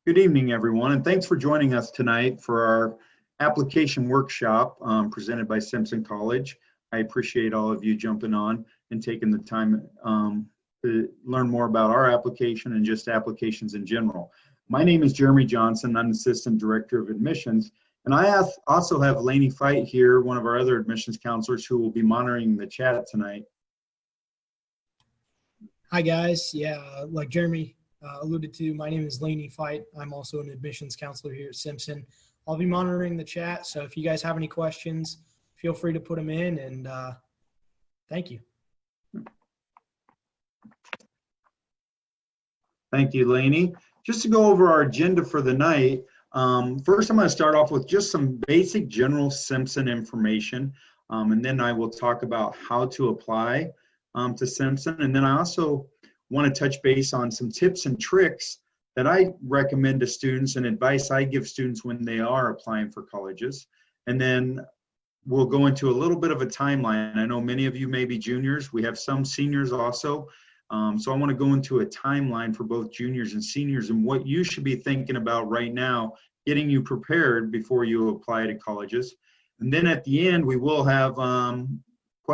Good evening, everyone, and thanks for joining us tonight for our application workshop presented by Simpson College. I appreciate all of you jumping on and taking the time to learn more about our application and just applications in general. My name is Jeremy Johnson. I'm Assistant Director of Admissions, and I also have Lainey Fight here, one of our other admissions counselors, who will be monitoring the chat tonight. Hi, guys. Yeah, like Jeremy alluded to, my name is Lainey Fight. I'm also an admissions counselor here at Simpson. I'll be monitoring the chat, so if you guys have any questions, feel free to put them in, and thank you. Thank you, Lainey. Just to go over our agenda for the night, first I'm going to start off with just some basic general Simpson information, and then I will talk about how to apply to Simpson, and then I also want to touch base on some tips and tricks that I recommend to students and advice I give students when they are applying for colleges. And then we'll go into a little bit of a timeline. I know many of you may be juniors. We have some seniors also. So I want to go into a timeline for both juniors and seniors and what you should be thinking about right now, getting you prepared before you apply to colleges. And then at the end, we will have,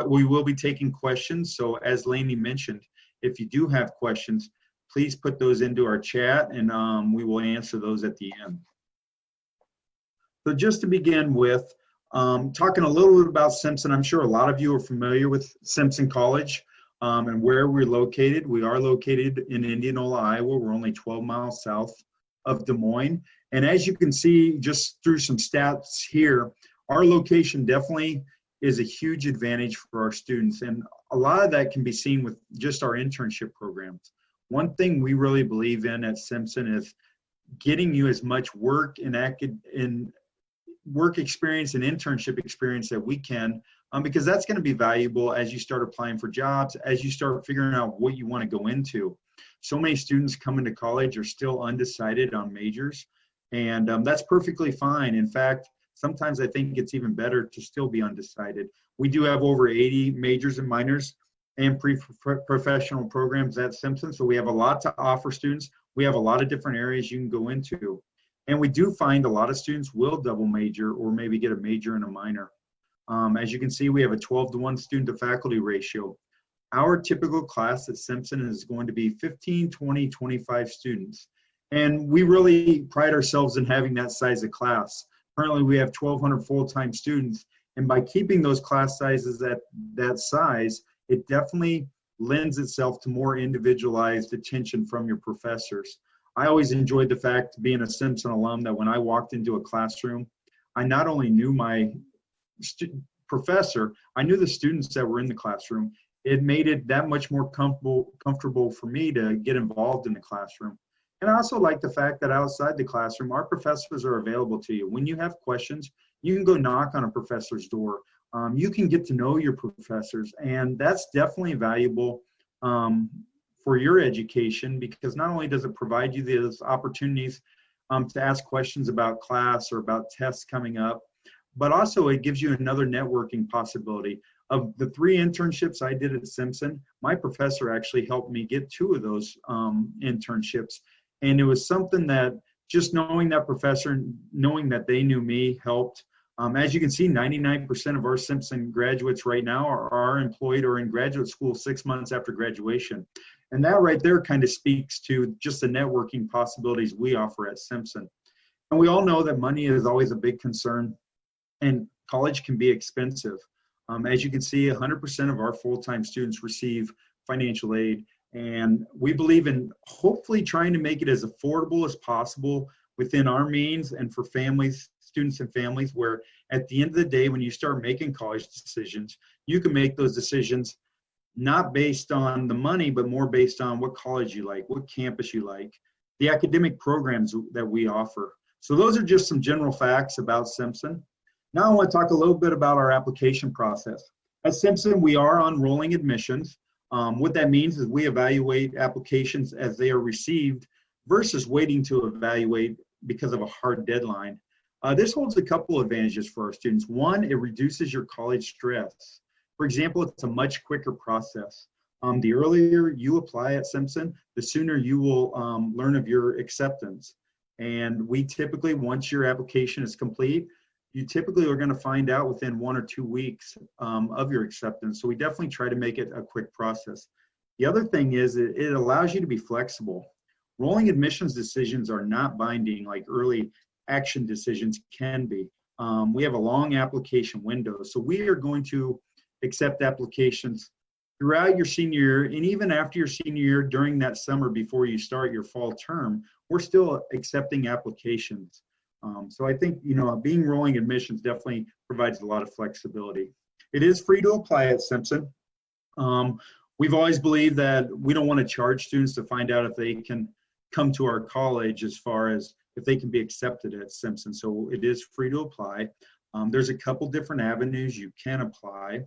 we will be taking questions. So as Lainey mentioned, if you do have questions, please put those into our chat and we will answer those at the end. So just to begin with, talking a little bit about Simpson, I'm sure a lot of you are familiar with Simpson College and where we're located. We are located in Indianola, Iowa. We're only 12 miles south of Des Moines. And as you can see, just through some stats here, our location definitely is a huge advantage for our students. And a lot of that can be seen with just our internship programs. One thing we really believe in at Simpson is getting you as much work and work experience and internship experience that we can, because that's going to be valuable as you start applying for jobs, as you start figuring out what you want to go into. So many students coming to college are still undecided on majors, and that's perfectly fine. In fact, sometimes I think it's even better to still be undecided. We do have over 80 majors and minors and pre-professional programs at Simpson, so we have a lot to offer students. We have a lot of different areas you can go into. And we do find a lot of students will double major or maybe get a major and a minor. As you can see, we have a 12-to-1 student to faculty ratio. Our typical class at Simpson is going to be 15, 20, 25 students. And we really pride ourselves in having that size of class. Currently, we have 1,200 full-time students, and by keeping those class sizes at that size, it definitely lends itself to more individualized attention from your professors. I always enjoyed the fact, being a Simpson alum, that when I walked into a classroom, I not only knew my professor, I knew the students that were in the classroom. It made it that much more comfortable for me to get involved in the classroom. And I also like the fact that outside the classroom, our professors are available to you. When you have questions, you can go knock on a professor's door. You can get to know your professors, and that's definitely valuable for your education, because not only does it provide you those opportunities to ask questions about class or about tests coming up, but also it gives you another networking possibility. Of the 3 internships I did at Simpson, my professor actually helped me get 2 of those internships. And it was something that just knowing that professor, knowing that they knew me, helped. As you can see, 99% of our Simpson graduates right now are employed or in graduate school 6 months after graduation. And that right there kind of speaks to just the networking possibilities we offer at Simpson. And we all know that money is always a big concern, and college can be expensive. As you can see, 100% of our full-time students receive financial aid. And we believe in hopefully trying to make it as affordable as possible within our means, and for families, students and families, where at the end of the day, when you start making college decisions, you can make those decisions not based on the money, but more based on what college you like, what campus you like, the academic programs that we offer. So those are just some general facts about Simpson. Now I want to talk a little bit about our application process. At Simpson, we are on rolling admissions. What that means is we evaluate applications as they are received versus waiting to evaluate because of a hard deadline. This holds a couple advantages for our students. One, it reduces your college stress. For example, it's a much quicker process. The earlier you apply at Simpson, the sooner you will learn of your acceptance. And we typically, once your application is complete, you typically are going to find out within 1 or 2 weeks of your acceptance. So we definitely try to make it a quick process. The other thing is it allows you to be flexible. Rolling admissions decisions are not binding like early action decisions can be. We have a long application window. So we are going to accept applications throughout your senior year, and even after your senior year during that summer before you start your fall term, we're still accepting applications. So I think, being rolling admissions definitely provides a lot of flexibility. It is free to apply at Simpson. We've always believed that we don't want to charge students to find out if they can come to our college as far as if they can be accepted at Simpson. So it is free to apply. There's a couple different avenues you can apply.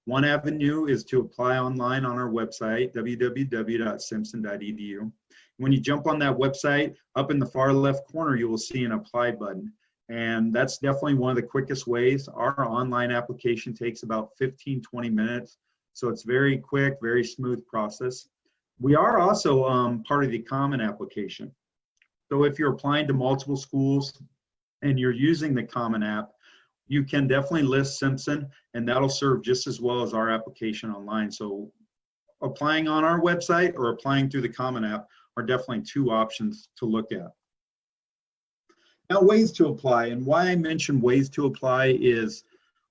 One avenue is to apply online on our website, www.simpson.edu. When you jump on that website, up in the far left corner, you will see an apply button. And that's definitely one of the quickest ways. Our online application takes about 15, 20 minutes. So it's very quick, very smooth process. We are also part of the Common application. So if you're applying to multiple schools and you're using the Common app, you can definitely list Simpson, and that'll serve just as well as our application online. So applying on our website or applying through the Common app are definitely two options to look at. Now, ways to apply, and why I mentioned ways to apply is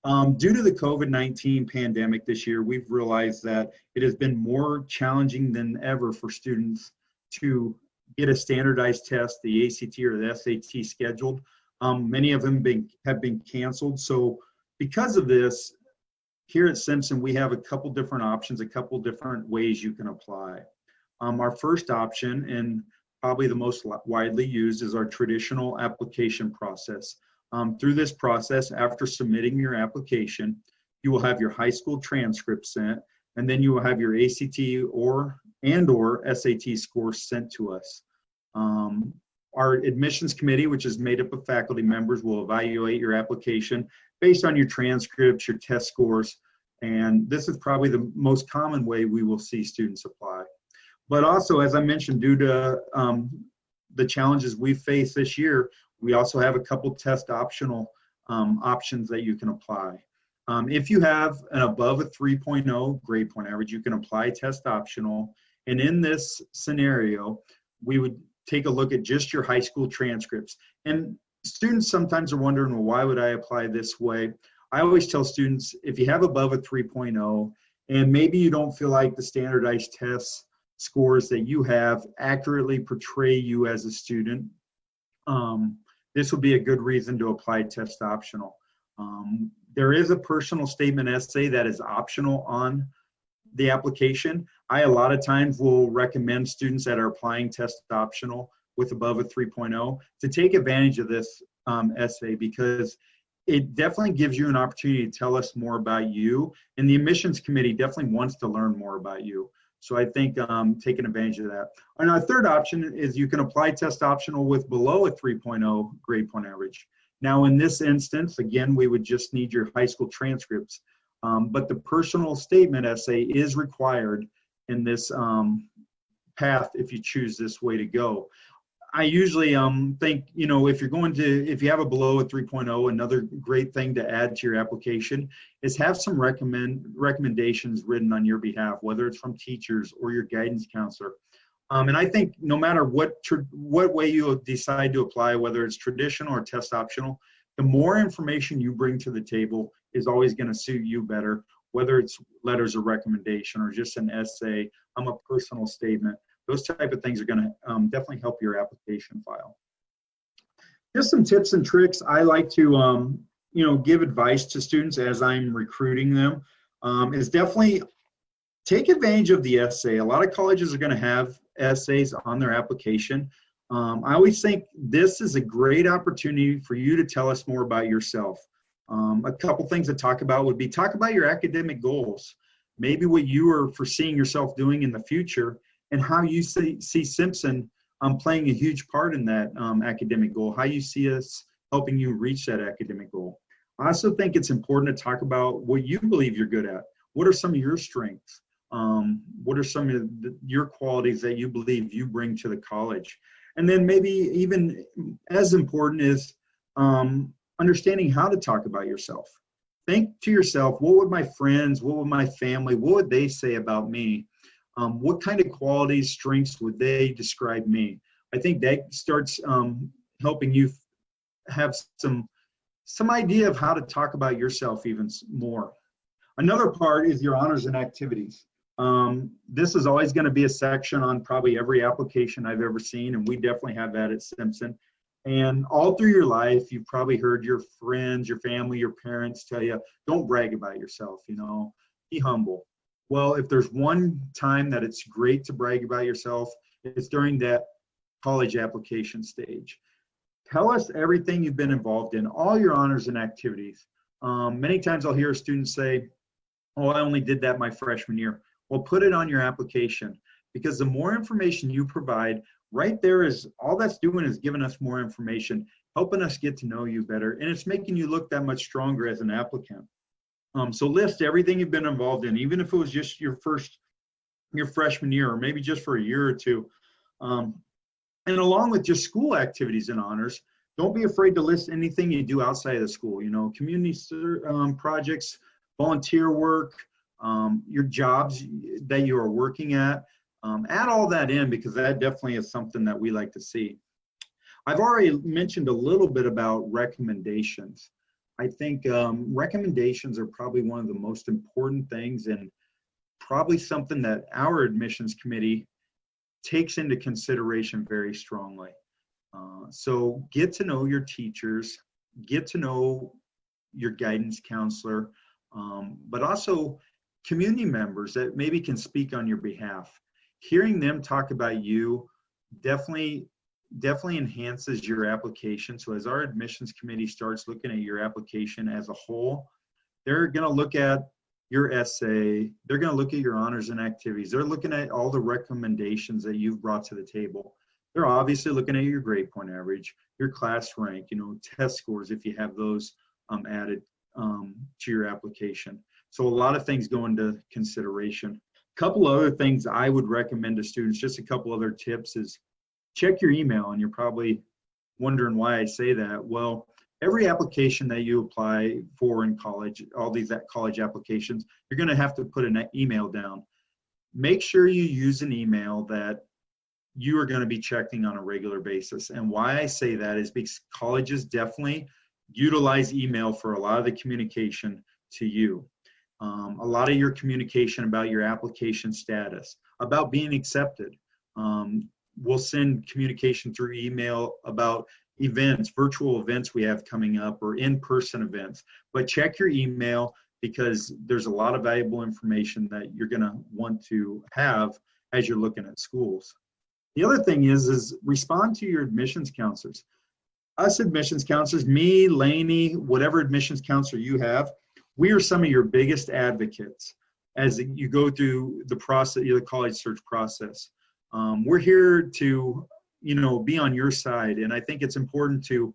due to the COVID-19 pandemic this year, we've realized that it has been more challenging than ever for students to get a standardized test, the ACT or the SAT scheduled. Many of them have been canceled. So because of this, here at Simpson, we have a couple different options, a couple different ways you can apply. Our first option, and probably the most widely used, is our traditional application process. Through this process, after submitting your application, you will have your high school transcript sent, and then you will have your ACT or SAT scores sent to us. Our admissions committee, which is made up of faculty members, will evaluate your application based on your transcripts, your test scores, and this is probably the most common way we will see students apply. But also, as I mentioned, due to the challenges we face this year, we also have a couple test optional options that you can apply. If you have an above a 3.0 grade point average, you can apply test optional. And in this scenario, we would take a look at just your high school transcripts. And students sometimes are wondering, well, why would I apply this way? I always tell students, if you have above a 3.0 and maybe you don't feel like the standardized test scores that you have accurately portray you as a student, this would be a good reason to apply test optional. There is a personal statement essay that is optional on the application. I a lot of times will recommend students that are applying test optional with above a 3.0 to take advantage of this essay, because it definitely gives you an opportunity to tell us more about you, and the admissions committee definitely wants to learn more about you. So I think taking advantage of that. And our third option is you can apply test optional with below a 3.0 grade point average. Now in this instance, again, we would just need your high school transcripts, but the personal statement essay is required in this path if you choose this way to go. I usually think, if you have a below a 3.0, another great thing to add to your application is have some recommendations written on your behalf, whether it's from teachers or your guidance counselor. And I think no matter what way you decide to apply, whether it's traditional or test optional, the more information you bring to the table is always going to suit you better, whether it's letters of recommendation or just an essay, a personal statement. Those type of things are going to definitely help your application file. Just some tips and tricks I like to give advice to students as I'm recruiting them is definitely take advantage of the essay. A lot of colleges are going to have essays on their application. I always think this is a great opportunity for you to tell us more about yourself. A couple things to talk about would be talk about your academic goals, maybe what you are foreseeing yourself doing in the future, and how you see Simpson playing a huge part in that academic goal, how you see us helping you reach that academic goal. I also think it's important to talk about what you believe you're good at. What are some of your strengths? What are some of your qualities that you believe you bring to the college? And then maybe even as important is understanding how to talk about yourself. Think to yourself, what would my friends, what would my family, what would they say about me? What kind of qualities, strengths would they describe me? I think that starts helping you have some idea of how to talk about yourself even more. Another part is your honors and activities. This is always going to be a section on probably every application I've ever seen, and we definitely have that at Simpson. And all through your life, you've probably heard your friends, your family, your parents tell you, don't brag about yourself, be humble. Well, if there's one time that it's great to brag about yourself, it's during that college application stage. Tell us everything you've been involved in, all your honors and activities. Many times I'll hear a student say, oh, I only did that my freshman year. Well, put it on your application, because the more information you provide, right there is all that's doing is giving us more information, helping us get to know you better, and it's making you look that much stronger as an applicant. So list everything you've been involved in, even if it was just your freshman year, or maybe just for a year or two. And along with just school activities and honors, don't be afraid to list anything you do outside of the school, community projects, volunteer work, your jobs that you are working at. Add all that in, because that definitely is something that we like to see. I've already mentioned a little bit about recommendations. I think recommendations are probably one of the most important things, and probably something that our admissions committee takes into consideration very strongly. So get to know your teachers, get to know your guidance counselor, but also community members that maybe can speak on your behalf. Hearing them talk about you definitely enhances your application. So as our admissions committee starts looking at your application as a whole, they're going to look at your essay, they're going to look at your honors and activities, they're looking at all the recommendations that you've brought to the table. They're obviously looking at your grade point average, your class rank, test scores if you have those added to your application. So a lot of things go into consideration. A couple other things I would recommend to students, just a couple other tips, is check your email. And you're probably wondering why I say that. Well, every application that you apply for in college, all these college applications, you're going to have to put an email down. Make sure you use an email that you are going to be checking on a regular basis. And why I say that is because colleges definitely utilize email for a lot of the communication to you. A lot of your communication about your application status, about being accepted. We'll send communication through email about events, virtual events we have coming up, or in-person events. But check your email, because there's a lot of valuable information that you're going to want to have as you're looking at schools. The other thing is respond to your admissions counselors. Us admissions counselors, me, Lainey, whatever admissions counselor you have, we are some of your biggest advocates as you go through the process, the college search process. We're here to, be on your side. And I think it's important to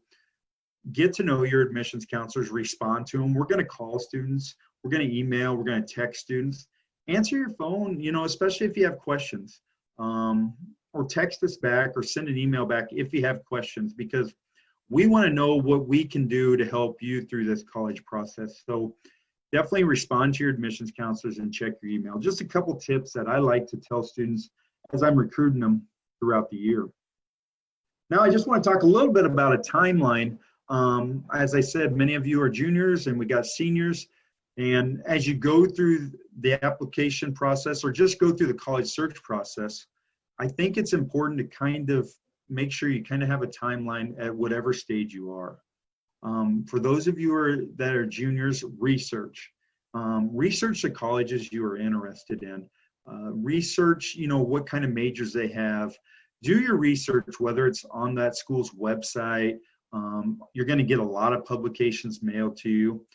get to know your admissions counselors, respond to them. We're going to call students, we're going to email, we're going to text students. Answer your phone, especially if you have questions, or text us back or send an email back if you have questions, because we want to know what we can do to help you through this college process. So definitely respond to your admissions counselors and check your email. Just a couple tips that I like to tell students as I'm recruiting them throughout the year. Now, I just want to talk a little bit about a timeline. As I said, many of you are juniors and we got seniors. And as you go through the application process, or just go through the college search process, I think it's important to kind of make sure you kind of have a timeline at whatever stage you are. For those of you that are juniors, research. Research the colleges you are interested in. Research, what kind of majors they have. Do your research, whether it's on that school's website. You're going to get a lot of publications mailed to you.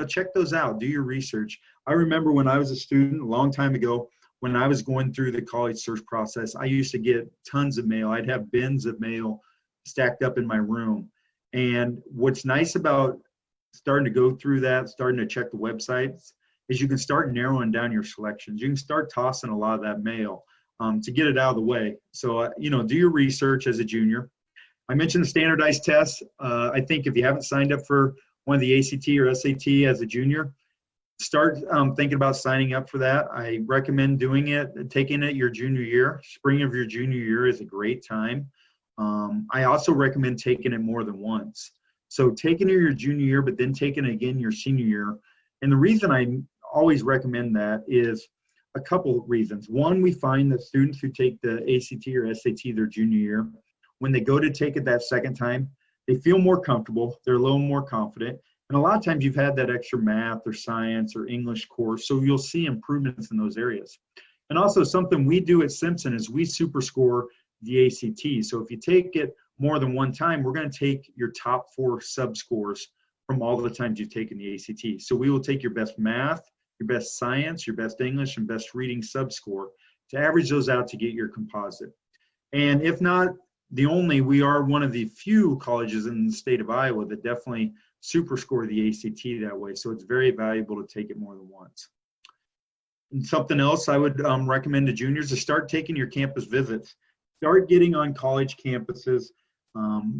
Check those out. Do your research. I remember when I was a student a long time ago, when I was going through the college search process, I used to get tons of mail. I'd have bins of mail stacked up in my room. And what's nice about starting to go through that, starting to check the websites, is you can start narrowing down your selections. You can start tossing a lot of that mail. to get it out of the way. So, do your research as a junior. I mentioned the standardized tests. I think if you haven't signed up for one of the ACT or SAT as a junior, start thinking about signing up for that. I recommend doing it, taking it your junior year. Spring of your junior year is a great time. I also recommend taking it more than once. So taking it your junior year, but then taking it again your senior year. And the reason I always recommend that is a couple of reasons. One, we find that students who take the ACT or SAT their junior year, when they go to take it that second time, they feel more comfortable. They're a little more confident. And a lot of times you've had that extra math or science or English course, so you'll see improvements in those areas. And also something we do at Simpson is we super score the ACT. So if you take it more than one time, we're going to take your top 4 sub scores from all the times you've taken the ACT. So we will take your best math, your best science, your best English, and best reading sub score to average those out to get your composite. And if not we are one of the few colleges in the state of Iowa that definitely super score the ACT that way. So it's very valuable to take it more than once. And something else I would recommend to juniors is start taking your campus visits. Start getting on college campuses.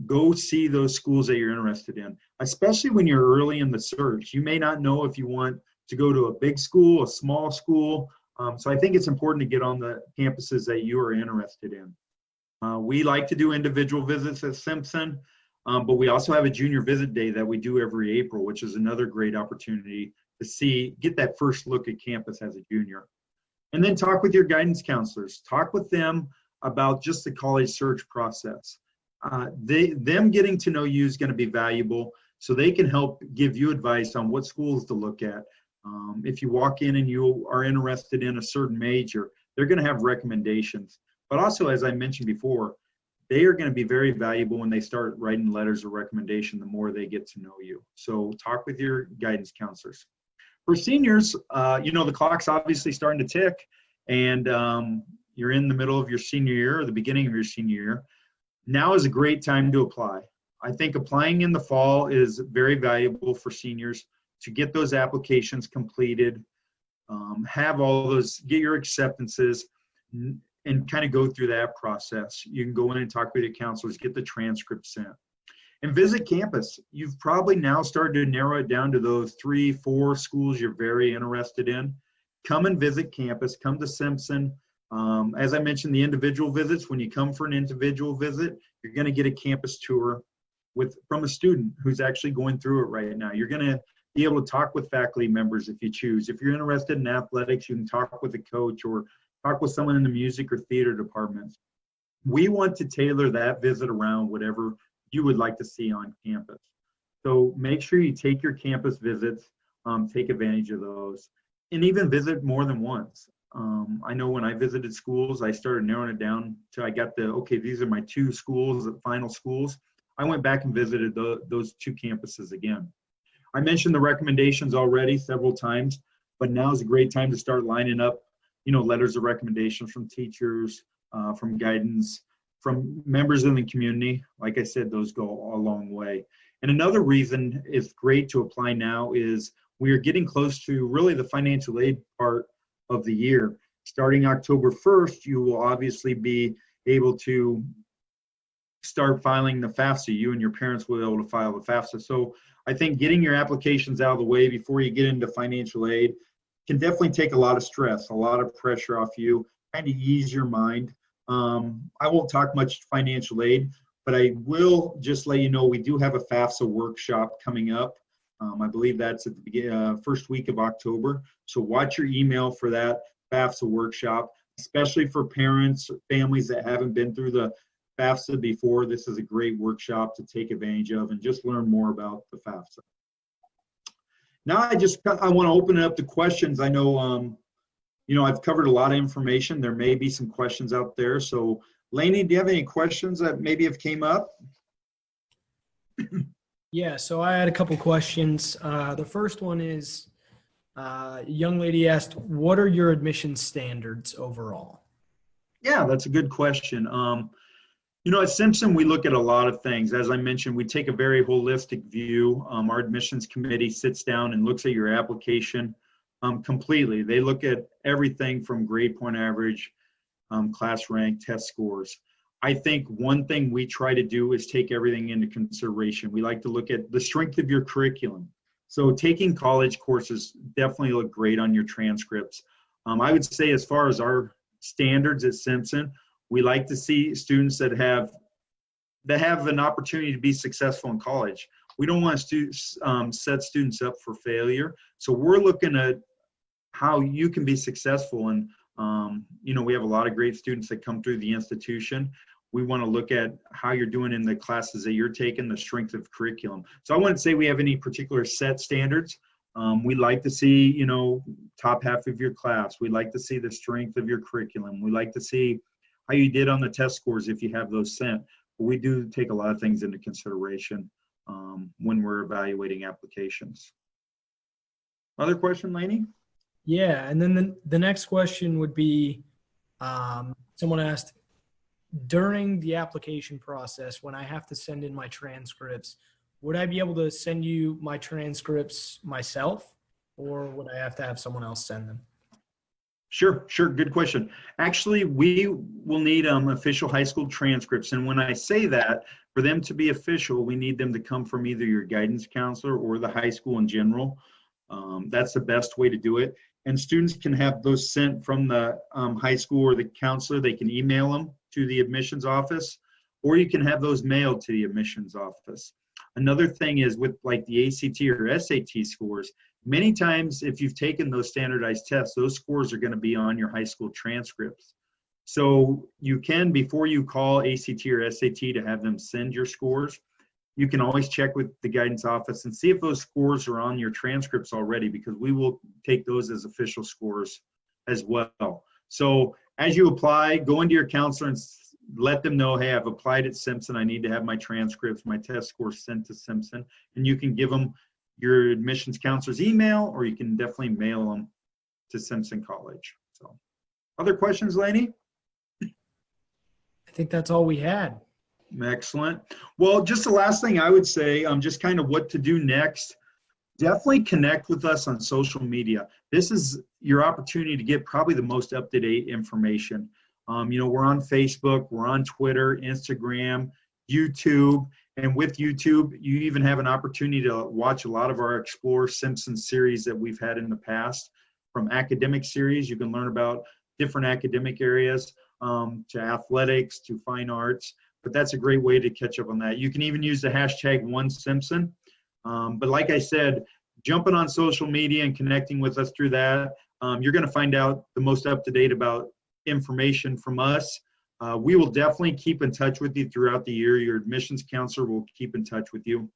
Go see those schools that you're interested in, especially when you're early in the search. You may not know if you want to go to a big school, a small school. So I think it's important to get on the campuses that you are interested in. We like to do individual visits at Simpson, but we also have a junior visit day that we do every April, which is another great opportunity to get that first look at campus as a junior. And then talk with your guidance counselors. Talk with them about just the college search process. Them getting to know you is going to be valuable, so they can help give you advice on what schools to look at. If you walk in and you are interested in a certain major, they're going to have recommendations. But also, as I mentioned before, they are going to be very valuable when they start writing letters of recommendation the more they get to know you. So talk with your guidance counselors. For seniors, the clock's obviously starting to tick, and you're in the middle of your senior year or the beginning of your senior year. Now is a great time to apply. I think applying in the fall is very valuable for seniors to get those applications completed, get your acceptances, and kind of go through that process. You can go in and talk with your counselors, get the transcript sent. And visit campus. You've probably now started to narrow it down to those 3-4 schools you're very interested in. Come and visit campus. Come to Simpson. As I mentioned, the individual visits, when you come for an individual visit, you're going to get a campus tour from a student who's actually going through it right now. You're going to be able to talk with faculty members if you choose. If you're interested in athletics, you can talk with a coach or talk with someone in the music or theater departments. We want to tailor that visit around whatever you would like to see on campus. So make sure you take your campus visits, take advantage of those, and even visit more than once. I know when I visited schools, I started narrowing it down till I got these are my 2 schools, the final schools. I went back and visited those 2 campuses again. I mentioned the recommendations already several times, but now is a great time to start lining up letters of recommendation from teachers, from guidance, from members in the community. Like I said, those go a long way. And another reason it's great to apply now is we are getting close to really the financial aid part of the year. Starting October 1st, you will obviously be able to start filing the FAFSA. You and your parents will be able to file the FAFSA. So I think getting your applications out of the way before you get into financial aid can definitely take a lot of stress, a lot of pressure off you, kind of ease your mind. I won't talk much financial aid, but I will just let you know we do have a FAFSA workshop coming up. I believe that's at the first week of October. So watch your email for that FAFSA workshop, especially for parents, families that haven't been through the FAFSA before. This is a great workshop to take advantage of and just learn more about the FAFSA. Now I want to open it up to questions. I know, I've covered a lot of information. There may be some questions out there. So Lainey, do you have any questions that maybe have came up? Yeah, so I had a couple questions. The first one is, a young lady asked, what are your admission standards overall? Yeah, that's a good question. At Simpson, we look at a lot of things. As I mentioned, we take a very holistic view. Our admissions committee sits down and looks at your application completely. They look at everything from grade point average, class rank, test scores. I think one thing we try to do is take everything into consideration. We like to look at the strength of your curriculum. So taking college courses definitely look great on your transcripts. I would say as far as our standards at Simpson, we like to see students that have an opportunity to be successful in college. We don't want to set students up for failure. So we're looking at how you can be successful. And, we have a lot of great students that come through the institution. We want to look at how you're doing in the classes that you're taking, the strength of curriculum. So I wouldn't say we have any particular set standards. We like to see, top half of your class. We like to see the strength of your curriculum. We like to see how you did on the test scores if you have those sent. But we do take a lot of things into consideration when we're evaluating applications. Other question, Lainey? Yeah, and then the next question would be, someone asked, during the application process, when I have to send in my transcripts, would I be able to send you my transcripts myself, or would I have to have someone else send them? Sure. Good question. Actually, we will need official high school transcripts. And when I say that, for them to be official, we need them to come from either your guidance counselor or the high school in general. That's the best way to do it. And students can have those sent from the high school or the counselor. They can email them to the admissions office, or you can have those mailed to the admissions office. Another thing is with like the ACT or SAT scores, many times if you've taken those standardized tests, those scores are going to be on your high school transcripts. So you can, before you call ACT or SAT to have them send your scores, you can always check with the guidance office and see if those scores are on your transcripts already, because we will take those as official scores as well. So as you apply, go into your counselor and let them know, hey, I've applied at Simpson. I need to have my transcripts, my test scores sent to Simpson. And you can give them your admissions counselor's email, or you can definitely mail them to Simpson College. So other questions, Lainey? I think that's all we had. Excellent. Well, just the last thing I would say, just kind of what to do next. Definitely connect with us on social media. This is your opportunity to get probably the most up-to-date information. We're on Facebook, we're on Twitter, Instagram, YouTube, and with YouTube, you even have an opportunity to watch a lot of our Explore Simpson series that we've had in the past. From academic series, you can learn about different academic areas, to athletics, to fine arts. But that's a great way to catch up on that. You can even use the hashtag #OneSimpson. But like I said, jumping on social media and connecting with us through that, you're going to find out the most up-to-date about information from us. We will definitely keep in touch with you throughout the year. Your admissions counselor will keep in touch with you.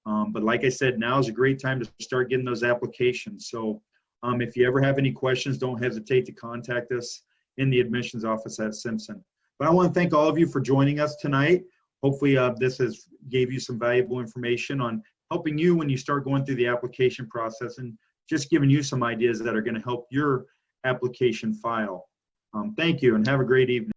But like I said, now is a great time to start getting those applications. So if you ever have any questions, don't hesitate to contact us in the admissions office at Simpson. But I want to thank all of you for joining us tonight. Hopefully this gave you some valuable information on helping you when you start going through the application process, and just giving you some ideas that are going to help your application file. Thank you, and have a great evening.